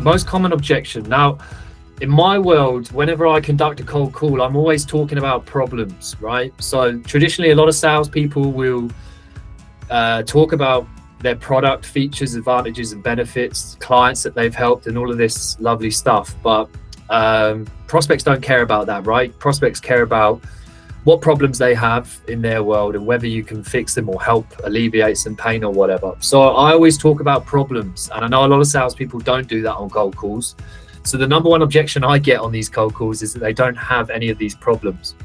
most common objection. Now, in my world, whenever I conduct a cold call, I'm always talking about problems, right? So traditionally, a lot of salespeople will talk about their product features, advantages and benefits, clients that they've helped and all of this lovely stuff. But prospects don't care about that, right? Prospects care about what problems they have in their world and whether you can fix them or help alleviate some pain or whatever. So I always talk about problems, and I know a lot of salespeople don't do that on cold calls. So the number one objection I get on these cold calls is that they don't have any of these problems.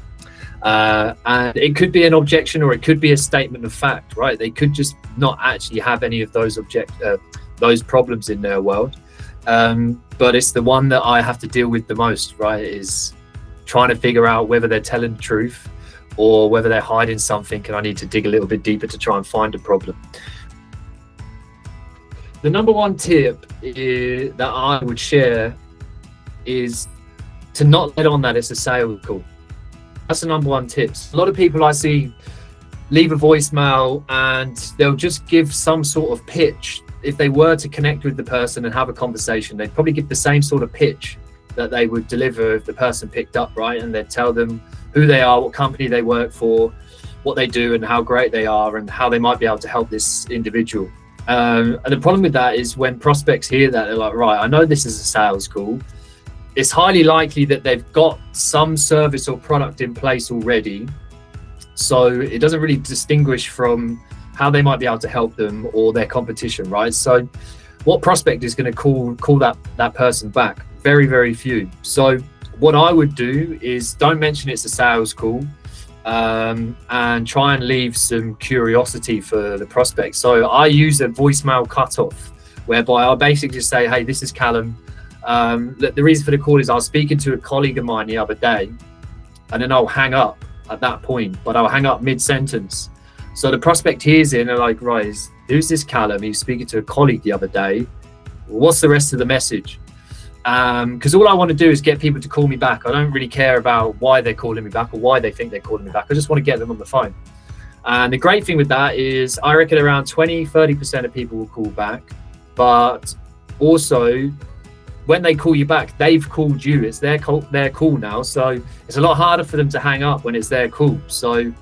And it could be an objection or it could be a statement of fact, right? They could just not actually have any of those problems in their world. But it's the one that I have to deal with the most, right? Is trying to figure out whether they're telling the truth or whether they're hiding something, and I need to dig a little bit deeper to try and find a problem. The number one tip that I would share is to not let on that it's a sales call. That's the number one tip. A lot of people I see leave a voicemail and they'll just give some sort of pitch. If they were to connect with the person and have a conversation, they'd probably give the same sort of pitch that they would deliver if the person picked up, right? And they'd tell them who they are, what company they work for, what they do and how great they are and how they might be able to help this individual. And the problem with that is when prospects hear that, they're like, right, I know this is a sales call. It's highly likely that they've got some service or product in place already. So it doesn't really distinguish from how they might be able to help them or their competition, right? So what prospect is going to call that person back? Very, very few. So what I would do is don't mention it's a sales call, and try and leave some curiosity for the prospect. So I use a voicemail cutoff whereby I'll basically just say, hey, this is Callum. The reason for the call is I was speaking to a colleague of mine the other day, and then I'll hang up at that point, but I'll hang up mid-sentence. So the prospect hears it and they're like, right, who's this Callum? He was speaking to a colleague the other day. What's the rest of the message? Because all I want to do is get people to call me back. I don't really care about why they're calling me back or why they think they're calling me back. I just want to get them on the phone. And the great thing with that is I reckon around 20-30% of people will call back, but also when they call you back, they've called you. It's their call now. So it's a lot harder for them to hang up when it's their call. So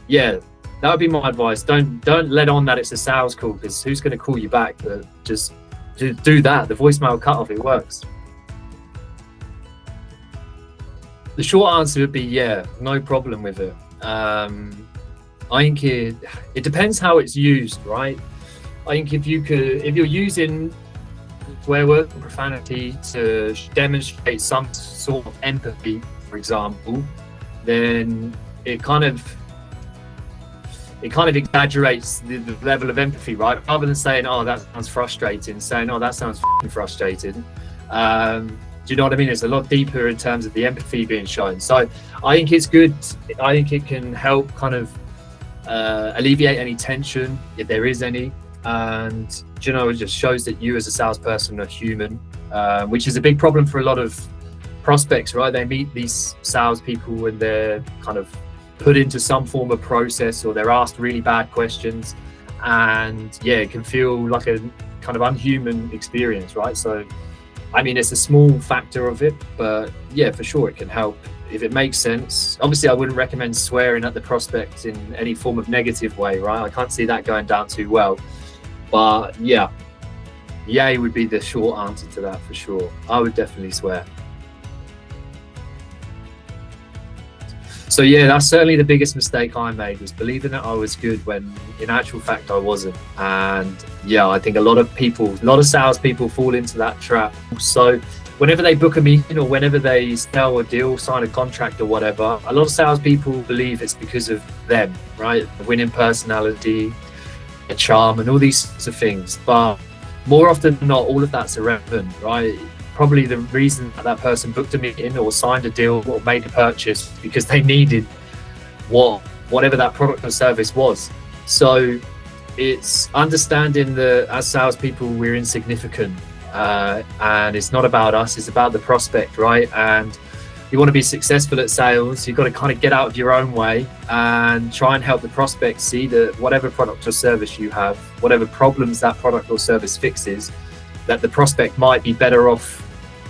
yeah, that would be my advice. Don't let on that it's a sales call, because who's going to call you back? Just do that. The voicemail cutoff, it works. The short answer would be yeah, no problem with it. I think it depends how it's used, right? I think if you're using swear words and profanity to demonstrate some sort of empathy, for example, then it kind of exaggerates the level of empathy, right? Rather than saying, oh, that sounds frustrating, saying, oh, that sounds frustrating. Do you know what I mean? It's a lot deeper in terms of the empathy being shown. So I think it's good. I think it can help kind of alleviate any tension, if there is any. And, you know, it just shows that you as a salesperson are human, which is a big problem for a lot of prospects, right? They meet these salespeople when they're kind of put into some form of process or they're asked really bad questions. And yeah, it can feel like a kind of unhuman experience, right? So I mean, it's a small factor of it, but yeah, for sure it can help if it makes sense. Obviously, I wouldn't recommend swearing at the prospect in any form of negative way, right? I can't see that going down too well. But yeah, yay would be the short answer to that for sure. I would definitely swear. So yeah, that's certainly the biggest mistake I made, was believing that I was good when in actual fact I wasn't. And yeah, I think a lot of salespeople fall into that trap. So whenever they book a meeting or whenever they sell a deal, sign a contract or whatever, a lot of salespeople believe it's because of them, right? The winning personality, the charm and all these sorts of things. But more often than not, all of that's irrelevant, right? Probably the reason that person booked a meeting or signed a deal or made a purchase because they needed whatever that product or service was. So it's understanding that as salespeople, we're insignificant, and it's not about us, it's about the prospect, right? And you want to be successful at sales, you've got to kind of get out of your own way and try and help the prospect see that whatever product or service you have, whatever problems that product or service fixes, that the prospect might be better off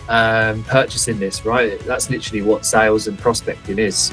purchasing this, right? That's literally what sales and prospecting is.